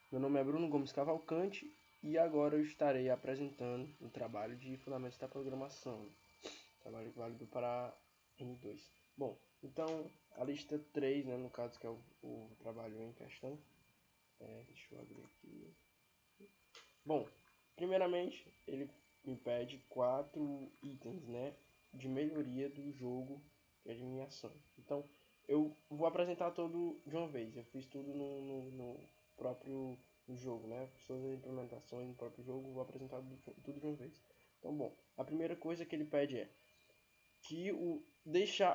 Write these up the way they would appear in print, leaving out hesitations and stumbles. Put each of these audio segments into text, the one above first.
Meu nome é Bruno Gomes Cavalcante e agora eu estarei apresentando um trabalho de fundamentos da programação, trabalho válido para N2. Bom, então a lista 3, né, no caso que é o trabalho em questão, deixa eu abrir aqui. Bom, primeiramente ele me pede 4 itens, né, de melhoria do jogo de adivinhação. Então eu vou apresentar todo de uma vez. Eu fiz tudo no próprio jogo, né? Fiz todas as implementações no próprio jogo, vou apresentar tudo de uma vez. Então, bom, a primeira coisa que ele pede é que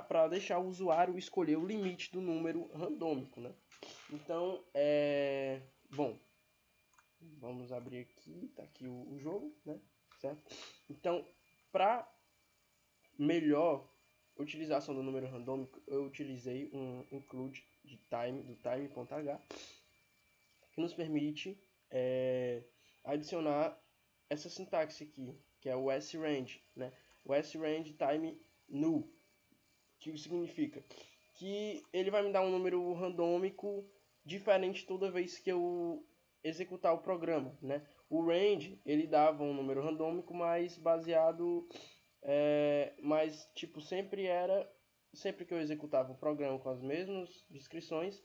para deixar o usuário escolher o limite do número randômico, né? Então, bom, vamos abrir aqui, tá aqui o jogo, né? Certo? Então, para melhor utilização do número randômico, eu utilizei um include de time, do time.h, que nos permite adicionar essa sintaxe aqui, que é o srange, né? O srange time null, que significa que ele vai me dar um número randômico diferente toda vez que eu executar o programa, né? O range, ele dava um número randômico, mas baseado mas tipo sempre que eu executava o programa com as mesmas descrições,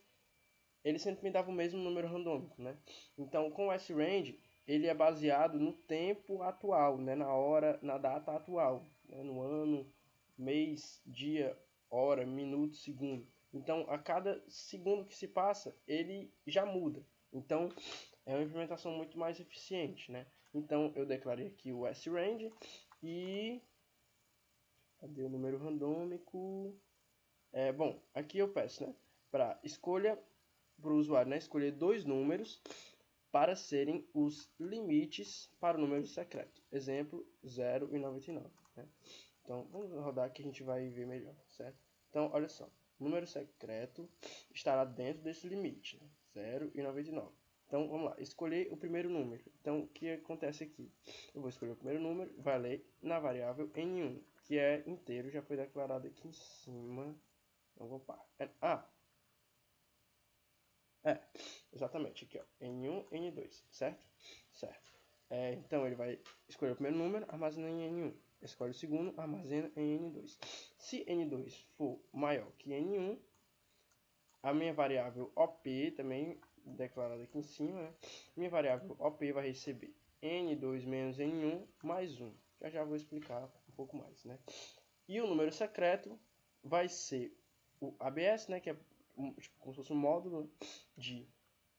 ele sempre me dava o mesmo número randômico, né? Então com o srange ele é baseado no tempo atual, né? Na data atual, né? No ano, mês, dia, hora, minuto, segundo. Então a cada segundo que se passa ele já muda. Então é uma implementação muito mais eficiente, né? Então eu declarei aqui o srange e cadê o número randômico? Bom, aqui eu peço, né, para o usuário, né, escolher dois números para serem os limites para o número secreto. Exemplo, 0 e 99. Né? Então, vamos rodar que a gente vai ver melhor, certo? Então, olha só, o número secreto estará dentro desse limite, né? 0 e 99. Então, vamos lá, escolher o primeiro número. Então, o que acontece aqui? Eu vou escolher o primeiro número, vai ler na variável N1, que é inteiro, já foi declarado aqui em cima. Não vou parar. Exatamente, aqui ó, N1, N2, certo? Certo. Então, ele vai escolher o primeiro número, armazena em N1. Escolhe o segundo, armazena em N2. Se N2 for maior que N1, a minha variável OP, também declarada aqui em cima, né? Minha variável OP vai receber N2 menos N1 mais 1. Já vou explicar um pouco mais, né? E o número secreto vai ser o ABS, né? Que é tipo, como se fosse um módulo de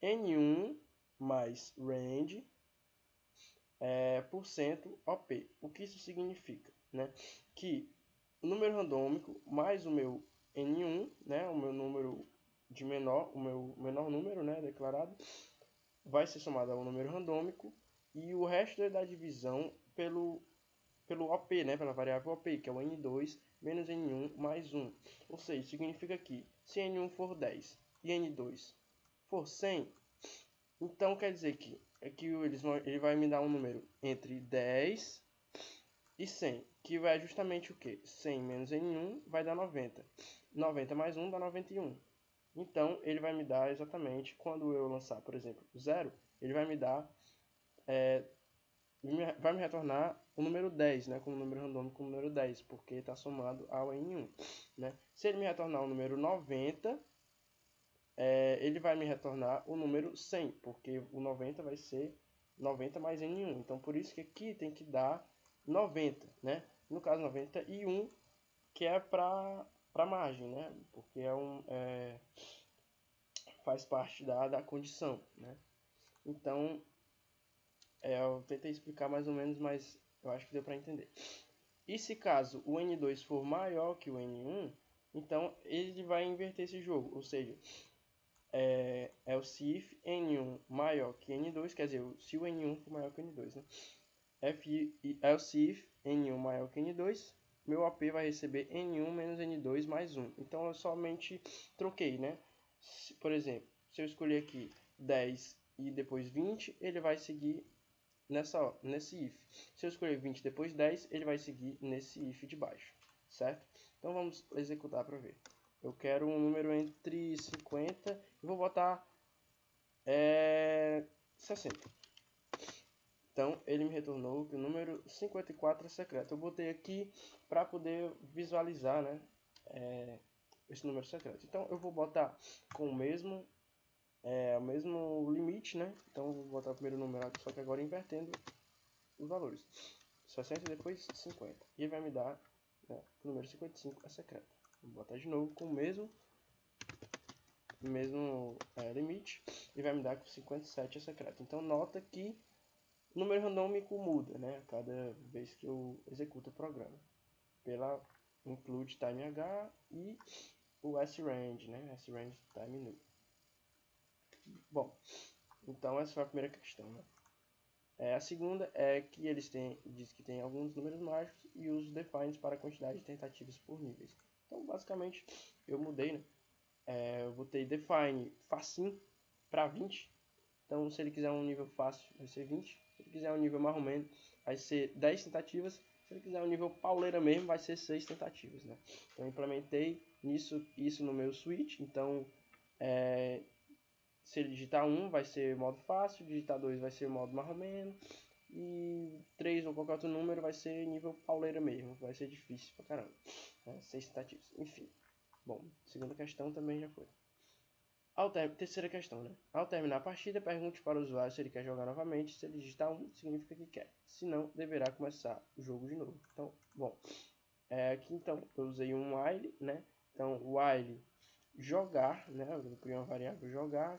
N1 mais range %OP. O que isso significa? Né? Que o número randômico mais o meu N1, né? O meu número de menor, o meu menor número, né? Declarado, vai ser somado ao número randômico e o resto é da divisão pelo OP, né? Pela variável OP, que é o N2 menos N1 mais 1. Ou seja, significa que se N1 for 10 e N2 for 100, então quer dizer que ele vai me dar um número entre 10 e 100, que vai justamente o que? 100 menos N1 vai dar 90. 90 mais 1 dá 91. Então, ele vai me dar exatamente, quando eu lançar, por exemplo, 0, ele vai me dar, vai me retornar o número 10, né, como número randômico com o número 10, porque está somado ao N1. Né? Se ele me retornar o número 90, ele vai me retornar o número 100, porque o 90 vai ser 90 mais N1. Então, por isso que aqui tem que dar 90, né? No caso, 91, que é para margem, né? Porque faz parte da condição, né? Então, eu tentei explicar mais ou menos, mas eu acho que deu para entender. E se caso o N2 for maior que o N1, então ele vai inverter esse jogo, ou seja, else if N1 maior que N2, quer dizer, se o N1 for maior que o N2, né? Else if N1 maior que N2, meu AP vai receber N1 menos N2 mais 1. Então eu somente troquei, né? Por exemplo, se eu escolher aqui 10 e depois 20, ele vai seguir nesse if. Se eu escolher 20 e depois 10, ele vai seguir nesse if de baixo, certo? Então vamos executar para ver. Eu quero um número entre 50 e vou botar é 60. Então, ele me retornou que o número 54 é secreto. Eu botei aqui para poder visualizar, né, esse número secreto. Então, eu vou botar com o mesmo limite, né? Então, eu vou botar o primeiro número aqui, só que agora invertendo os valores. 60 e depois 50. E ele vai me dar, né, o número 55 é secreto. Vou botar de novo com o mesmo limite e vai me dar que o 57 é secreto. Então, nota que o número randômico muda, né, cada vez que eu executo o programa, pela include time h e o srange, né, srange time new. Bom, então essa foi a primeira questão, né? A segunda é que diz que tem alguns números mágicos e usa defines para a quantidade de tentativas por níveis. Então, basicamente, eu mudei, né? Eu botei define facinho para 20. Então, se ele quiser um nível fácil, vai ser 20. Se ele quiser um nível mais ou menos, vai ser 10 tentativas. Se ele quiser um nível pauleira mesmo, vai ser 6 tentativas, né? Então, eu implementei isso no meu switch. Então, se ele digitar 1, vai ser modo fácil. Digitar 2 vai ser modo mais ou menos. E 3 ou qualquer outro número vai ser nível pauleira mesmo. Vai ser difícil pra caramba. 6 tentativas. Enfim. Bom, segunda questão também já foi. Terceira questão, né? Ao terminar a partida, pergunte para o usuário se ele quer jogar novamente. Se ele digitar 1, significa que quer. Se não, deverá começar o jogo de novo. Então, bom. Aqui, então, eu usei um while, né? Então, while jogar, né? Eu criei uma variável jogar,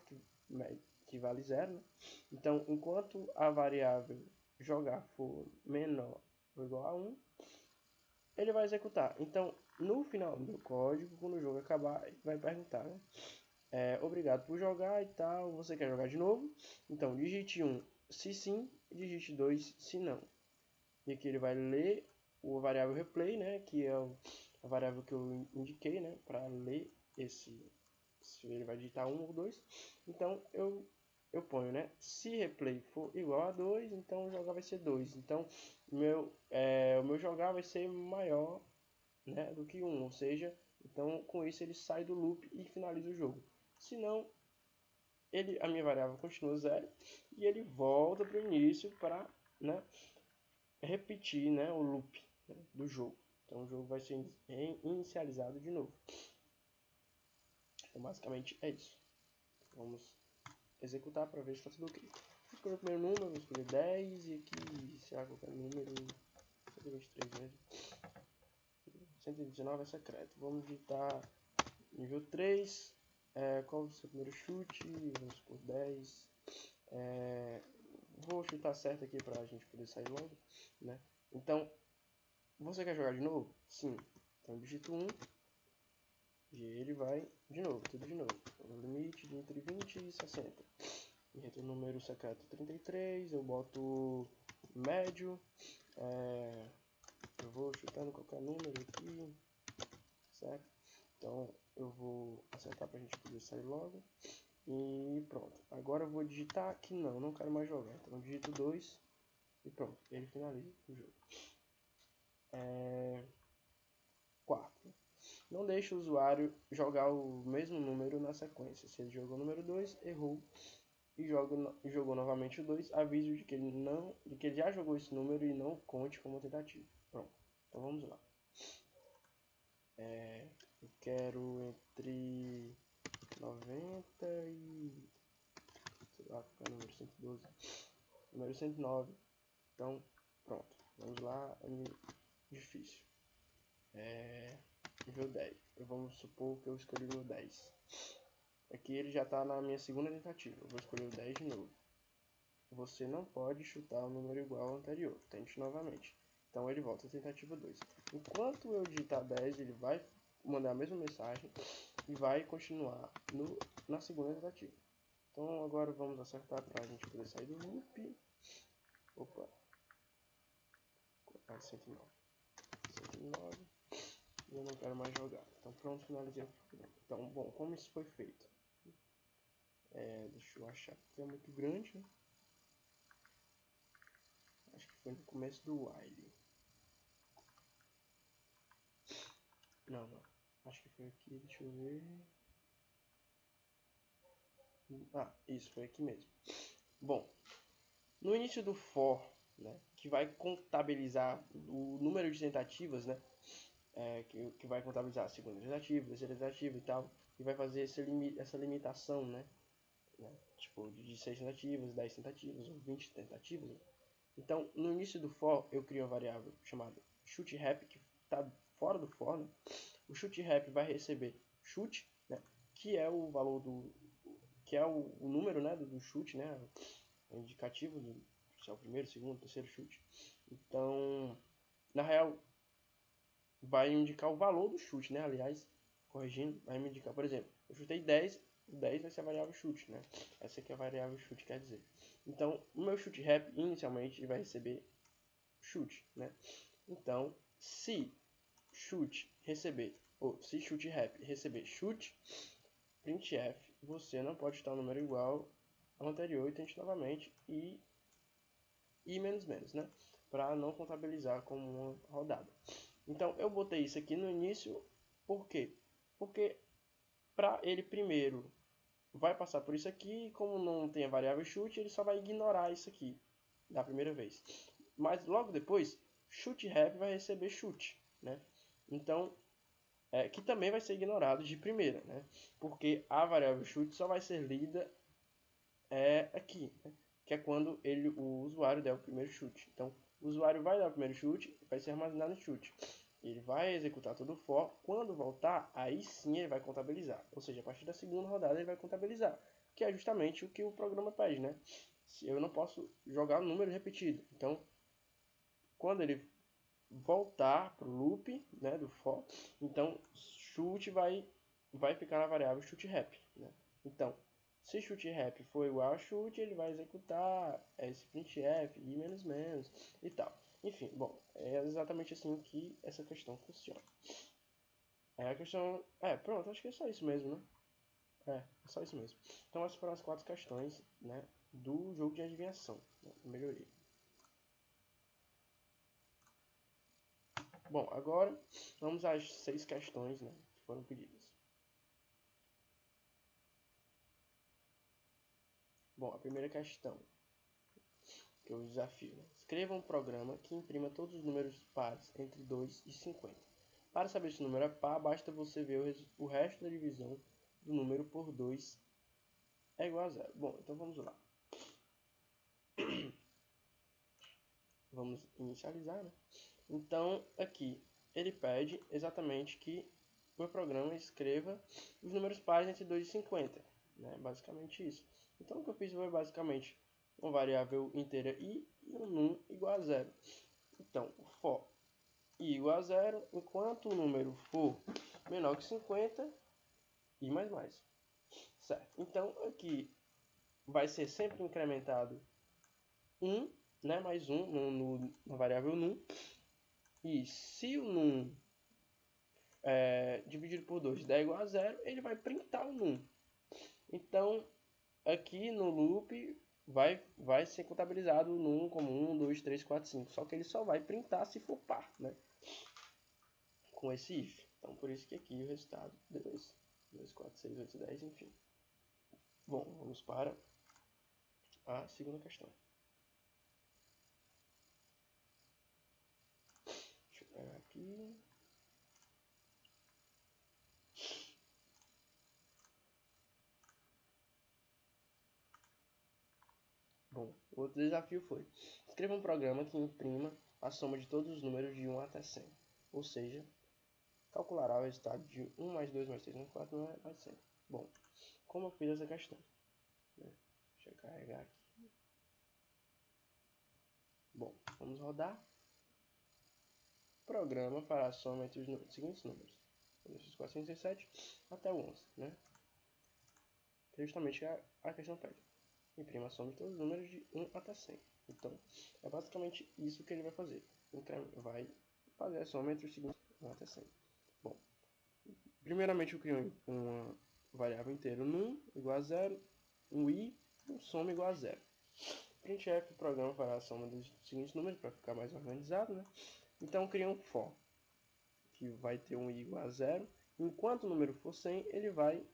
que vale 0, né? Então, enquanto a variável jogar for menor ou igual a 1, ele vai executar. Então, no final do código, quando o jogo acabar, ele vai perguntar, né? Obrigado por jogar e tal, você quer jogar de novo? Então, digite 1 se sim, digite 2 se não. E aqui ele vai ler o variável replay, né? Que é a variável que eu indiquei, né? Para ler se ele vai digitar 1 ou 2. Então, eu ponho, né? Se replay for igual a 2, então o jogar vai ser 2. Então, o meu jogar vai ser maior, né, do que 1. Ou seja, então com isso ele sai do loop e finaliza o jogo. Se não, a minha variável continua 0 e ele volta para o início para, né, repetir, né, o loop, né, do jogo. Então o jogo vai ser inicializado de novo. Então basicamente é isso. Vamos executar para ver se está tudo ok. Vou escolher o primeiro número, vou escolher 10 e aqui, será qualquer número, 123 mesmo. 119 é secreto. Vamos digitar nível 3. Qual o seu primeiro chute? Vamos por 10. Vou chutar certo aqui para a gente poder sair logo, né? Então, você quer jogar de novo? Sim. Então, digito 1 e ele vai de novo, tudo de novo. O limite de entre 20 e 60. E o número secreto 33, eu boto médio. Eu vou chutando qualquer número aqui, certo? Então, eu vou acertar para a gente poder sair logo. E pronto. Agora eu vou digitar que não quero mais jogar. Então eu digito 2 e pronto. Ele finaliza o jogo. Quarto. Não deixe o usuário jogar o mesmo número na sequência. Se ele jogou o número 2, errou e jogou novamente o 2, avise de que ele já jogou esse número e não conte como tentativa. Pronto. Então vamos lá. Eu quero entre 90 e... sei lá, qual é o número? 112. Número 109. Então, pronto. Vamos lá. Difícil. Nível 10. Vamos supor que eu escolhi o nível 10. Aqui ele já está na minha segunda tentativa. Eu vou escolher o 10 de novo. Você não pode chutar um número igual ao anterior. Tente novamente. Então ele volta à tentativa 2. Enquanto eu digitar 10, ele vai mandar a mesma mensagem e vai continuar na segunda tentativa. Então agora vamos acertar para a gente poder sair do loop. Opa. 109. 109. E eu não quero mais jogar. Então pronto, finalizei o programa. Então, bom, como isso foi feito? Deixa eu achar que é muito grande, né? Acho que foi no começo do while. Não. Acho que foi aqui, deixa eu ver. Isso foi aqui mesmo. Bom, no início do for, né, que vai contabilizar o número de tentativas, né, que vai contabilizar a segunda tentativa, a terceira tentativa e tal, e vai fazer essa limitação, né, tipo de 6 tentativas, 10 tentativas ou 20 tentativas. Né? Então, no início do for, eu crio uma variável chamada shootHap, que está fora do for. Né? O shootHap vai receber chute, né, que é o valor que é o número, né, do chute, né, o indicativo se é o primeiro, segundo, terceiro chute. Então, na real, vai indicar o valor do chute, né? Aliás, corrigindo, vai me indicar, por exemplo, eu chutei 10, o 10 vai ser a variável chute, né? Essa aqui é a variável chute, quer dizer. Então, o meu shootHap, inicialmente, vai receber chute, né? Então, se chute receber, ou se shootHap receber chute, printf, você não pode chutar um número igual ao anterior e tente novamente e menos menos, né? Para não contabilizar como uma rodada. Então eu botei isso aqui no início, por quê? Porque para ele primeiro vai passar por isso aqui, e como não tem a variável chute, ele só vai ignorar isso aqui da primeira vez. Mas logo depois, shootHap vai receber chute, né? Então, que também vai ser ignorado de primeira, né? Porque a variável chute só vai ser lida aqui, né? Que é quando o usuário der o primeiro chute. Então, o usuário vai dar o primeiro chute, vai ser armazenado no chute. Ele vai executar todo o for. Quando voltar, aí sim ele vai contabilizar. Ou seja, a partir da segunda rodada ele vai contabilizar. Que é justamente o que o programa pede, né? Eu não posso jogar o número repetido. Então, quando ele voltar para o loop, né, do for, então chute vai ficar na variável shootHap, né? Então, se shootHap for igual a chute, ele vai executar esse printf e menos menos e tal. Enfim, bom, é exatamente assim que essa questão funciona. A questão... pronto, acho que é só isso mesmo, né? É só isso mesmo. Então essas foram as 4 questões, né, do jogo de adivinhação, né, melhoria. Bom, agora vamos às 6 questões, né, que foram pedidas. Bom, a primeira questão, que eu desafio, né? Escreva um programa que imprima todos os números pares entre 2 e 50. Para saber se o número é par, basta você ver o resto da divisão do número por 2 é igual a 0. Bom, então vamos lá. Vamos inicializar, né? Então, aqui, ele pede exatamente que o meu programa escreva os números pares entre 2 e 50. Né? Basicamente isso. Então, o que eu fiz foi basicamente uma variável inteira i e um num igual a 0. Então, for i igual a 0, enquanto o número for menor que 50, i mais mais. Certo. Então, aqui vai ser sempre incrementado 1, né, mais 1 na variável num. E se o num dividido por 2 der igual a 0, ele vai printar o num. Então, aqui no loop vai ser contabilizado o num como 1, 2, 3, 4, 5. Só que ele só vai printar se for par, né? Com esse if. Então, por isso que aqui o resultado deu 2, 4, 6, 8, 10, enfim. Bom, vamos para a segunda questão. Deixa eu pegar aqui. Bom, o outro desafio foi: escreva um programa que imprima a soma de todos os números de 1 até 100. Ou seja, calculará o resultado de 1 mais 2 mais 3 mais 4 mais 100. Bom, como eu fiz essa questão? Deixa eu carregar aqui. Bom, vamos rodar. O programa fará a soma entre os seguintes números: 407 até o 11, né? Que é justamente a questão pede. Imprima a soma de todos os números de 1 até 100. Então, é basicamente isso que ele vai fazer. Vai fazer a soma entre os seguintes 1 até 100. Bom, primeiramente eu crio uma variável inteira num igual a 0, um i, um soma igual a 0. Printf, o programa fará a soma dos seguintes números para ficar mais organizado, né? Então, cria um for, que vai ter um i igual a 0. Enquanto o número for 100, ele vai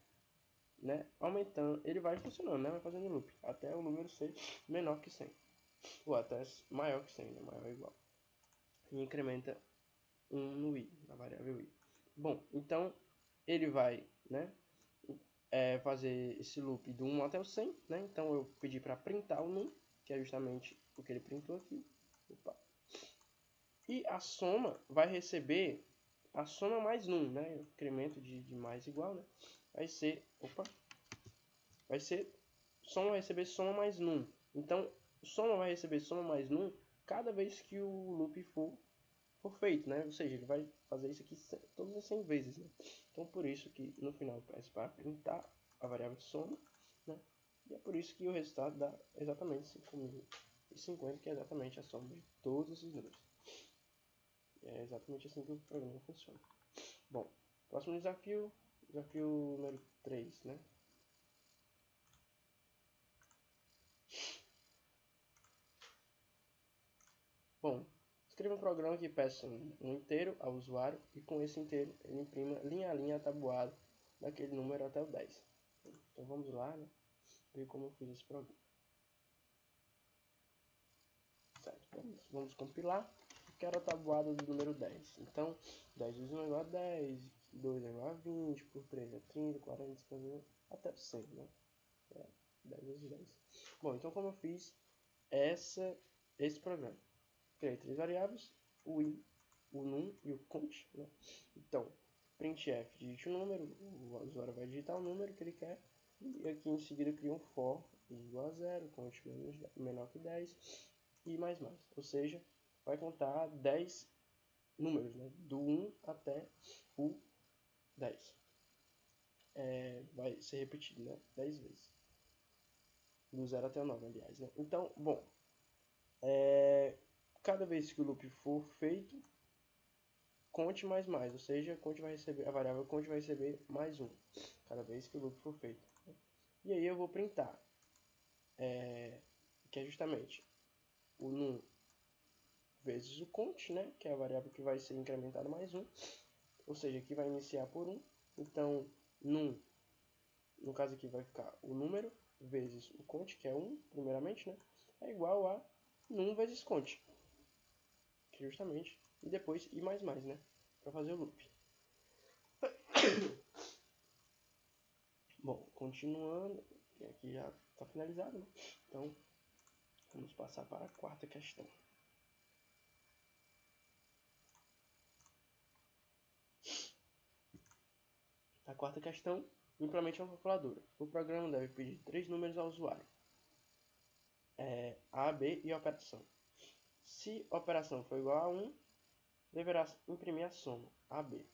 né, aumentando, ele vai funcionando, né, vai fazendo loop, até o número ser menor que 100. Ou até maior que 100, né, maior ou igual. E incrementa 1 no i, na variável i. Bom, então ele vai, né, fazer esse loop do 1 até o 100, né? Então eu pedi para printar o num, que é justamente o que ele printou aqui. Opa. E a soma vai receber a soma mais num, né? O incremento de mais igual, né? Vai ser, vai ser, soma vai receber soma mais num. Então, soma vai receber soma mais num cada vez que o loop for feito, né? Ou seja, ele vai fazer isso aqui todas as 100 vezes, né? Então, por isso que no final eu peço para printar a variável soma, né? E é por isso que o resultado dá exatamente 5.050, que é exatamente a soma de todos esses números. É exatamente assim que o programa funciona. Bom, próximo desafio número 3, né? Bom, escreva um programa que peça um inteiro ao usuário e com esse inteiro ele imprima linha a linha a tabuada daquele número até o 10. Então vamos lá, né? Ver como eu fiz esse programa. Certo, vamos compilar. Quero a tabuada do número 10. Então, 10 vezes 1 é igual a 10, 2 é igual a 20, por 3 é 30, 40, 50, até 100, né? 10 vezes 10. Bom, então como eu fiz esse programa? Criei 3 variáveis, o i, o num e o count, né? Então, printf digite um número, o usuário vai digitar o número que ele quer, e aqui em seguida cria um for igual a 0, count menor que 10, e mais. Ou seja, vai contar 10 números, né? Do 1 até o 10. Vai ser repetido, né? 10 vezes. Do 0 até o 9, aliás, né? Então, bom, cada vez que o loop for feito, conte mais, ou seja, conte vai receber, a variável conte vai receber mais 1, cada vez que o loop for feito. E aí eu vou printar, que é justamente o num vezes o count, né, que é a variável que vai ser incrementada mais 1, ou seja, aqui vai iniciar por 1, então num, no caso aqui vai ficar o número vezes o count, que é 1, primeiramente, né, é igual a num vezes count, que justamente, e depois i mais, né, para fazer o loop. Bom, continuando, aqui já está finalizado, né? Então vamos passar para a quarta questão. A quarta questão, implemente uma calculadora. O programa deve pedir 3 números ao usuário, A, B e operação. Se a operação for igual a 1, deverá imprimir a soma, AB.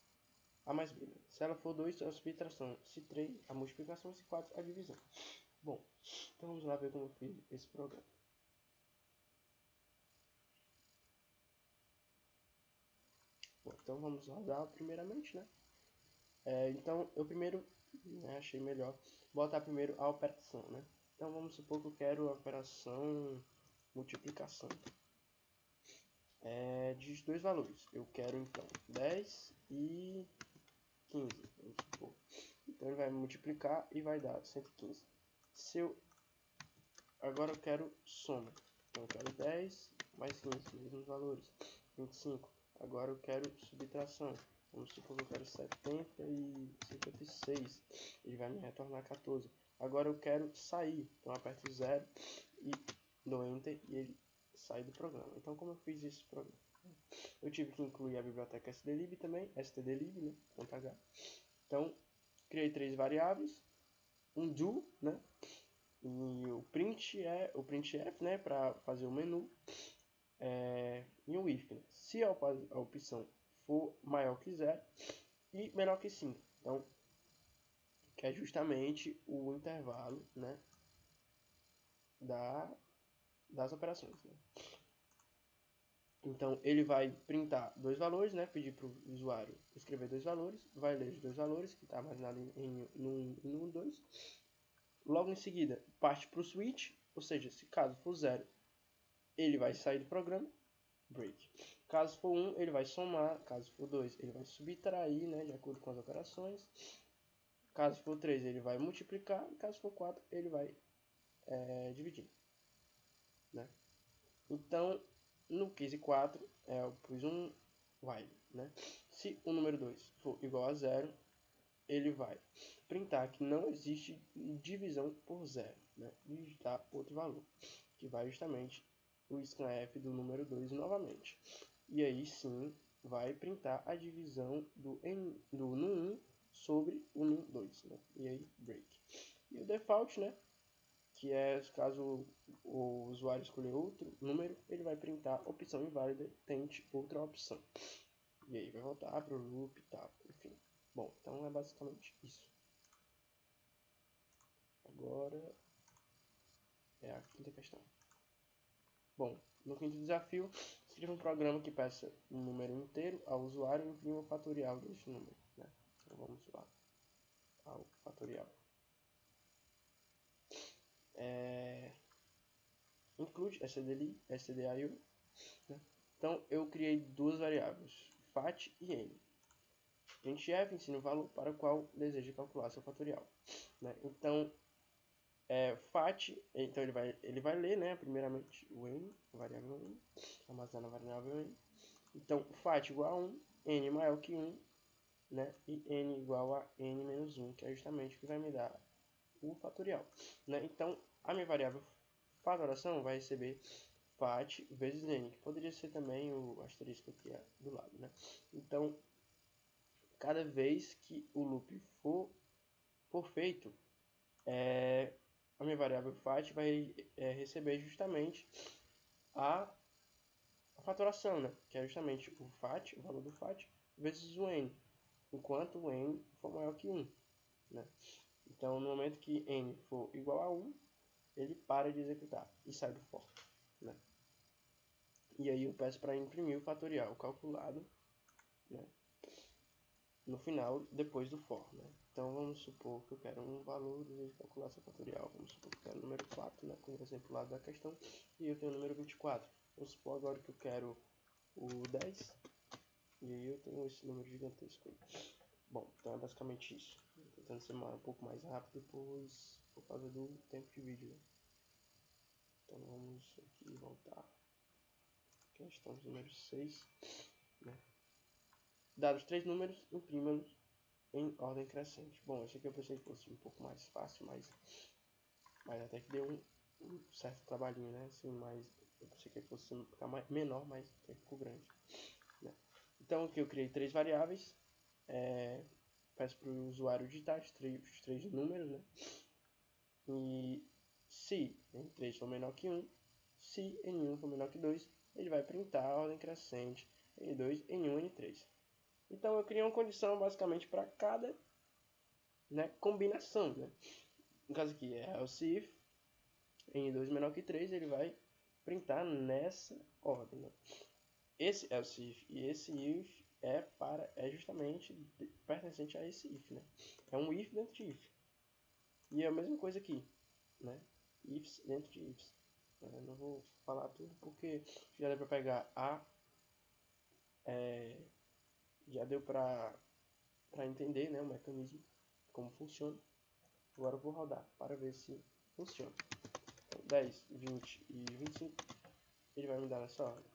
A mais B. Se ela for 2, a subtração. Se 3, a multiplicação. Se 4, a divisão. Bom, então vamos lá ver como eu fiz esse programa. Bom, então vamos rodar primeiramente, né? Então, eu primeiro, né, achei melhor botar primeiro a operação, né? Então, vamos supor que eu quero a operação multiplicação. De dois valores. Eu quero, então, 10 e 15, vamos supor. Então, ele vai multiplicar e vai dar 115. Agora eu quero soma. Então, eu quero 10 mais 15, mesmos valores. 25. Agora eu quero subtração. Vamos supor que eu quero 70 e 56. Ele vai me retornar 14. Agora eu quero sair. Então eu aperto 0 e dou Enter e ele sai do programa. Então como eu fiz esse programa? Eu tive que incluir a biblioteca stdlib também, stdlib, né? .h. Então criei 3 variáveis. Um do, né? E o printf, né? Para fazer o menu. E um if, né? Se a opção for maior que 0 e menor que 5. Então, que é justamente o intervalo, né, das operações. Né? Então, ele vai printar 2 valores, né, pedir para o usuário escrever 2 valores, vai ler os 2 valores, que está armazenado no 2. Logo em seguida, parte para o switch, ou seja, se caso for 0, ele vai sair do programa, break. Caso for 1, ele vai somar. Caso for 2, ele vai subtrair, né, de acordo com as operações. Caso for 3, ele vai multiplicar. E caso for 4, ele vai dividir. Né? Então, no case 4, eu pus um while. Né? Se o número 2 for igual a 0, ele vai printar que não existe divisão por 0. Né? E digitar outro valor, que vai justamente o scanf do número 2 novamente. E aí sim vai printar a divisão do num1 sobre o num2. Né? E aí break. E o default, né? Que é caso o usuário escolher outro número, ele vai printar opção inválida, tente outra opção. E aí vai voltar para o loop e tal, enfim. Bom, então é basicamente isso. Agora é a quinta questão. Bom, no quinto desafio, escreva um programa que peça um número inteiro ao usuário e imprima o fatorial deste número. Né? Então vamos lá ao fatorial. Include stdio. Né? Então eu criei duas variáveis, fat e n. Printf ensina o valor para o qual deseja calcular seu fatorial. Né? Então fat, então ele vai ler, né, primeiramente o n, a variável n, armazena a variável n. Então fat igual a 1, n maior que 1, né, e n igual a n menos 1, que é justamente o que vai me dar o fatorial. Né? Então a minha variável fatoração vai receber fat vezes n, que poderia ser também o asterisco aqui do lado. Né? Então cada vez que o loop for feito, a minha variável fat vai receber justamente a fatoração, né? Que é justamente o fat, o valor do fat, vezes o n, enquanto o n for maior que 1. Né? Então, no momento que n for igual a 1, ele para de executar e sai do for. Né? E aí eu peço para imprimir o fatorial calculado, né, no final, depois do for. Né? Então vamos supor que eu quero um valor, desejo calcular seu fatorial. Vamos supor que eu quero o número 4, né, como exemplo lá da questão, e eu tenho o número 24. Vamos supor agora que eu quero o 10, e aí eu tenho esse número gigantesco aí. Bom, então é basicamente isso. Tentando ser um pouco mais rápido, pois por causa do tempo de vídeo. Né? Então vamos aqui voltar. Questão número 6. Né? Dados 3 números, imprima-los em ordem crescente. Bom, esse aqui eu pensei que fosse um pouco mais fácil, mas até que deu um certo trabalhinho, né? Assim, mas eu pensei que fosse ficar menor, mas ficou grande. Né? Então aqui eu criei três variáveis. Peço para o usuário digitar os três números, né? E se n3 for menor que 1, se n1 for menor que 2, ele vai printar a ordem crescente n2, n1, n3. Então eu criei uma condição basicamente para cada, né, combinação. Né? No caso aqui é else if n2 menor que 3, ele vai printar nessa ordem. Né? Esse else if e esse if é justamente pertencente a esse if. Né? É um if dentro de if. E é a mesma coisa aqui. Né? Ifs dentro de ifs. Não vou falar tudo porque já deu para pegar já deu para entender, né, o mecanismo, como funciona. Agora eu vou rodar para ver se funciona. Então, 10, 20 e 25, ele vai me dar nessa ordem.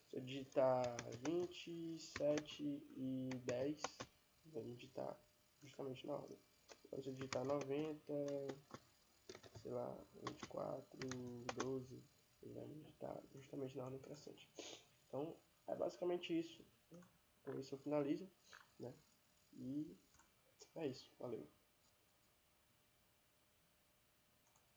Se eu digitar 27 e 10, vai me digitar justamente na ordem. Então, se eu digitar 90, sei lá, 24, 12, ele vai me digitar justamente na ordem crescente. Então, é basicamente isso. Né? Com isso eu finalizo. Né? E é isso. Valeu.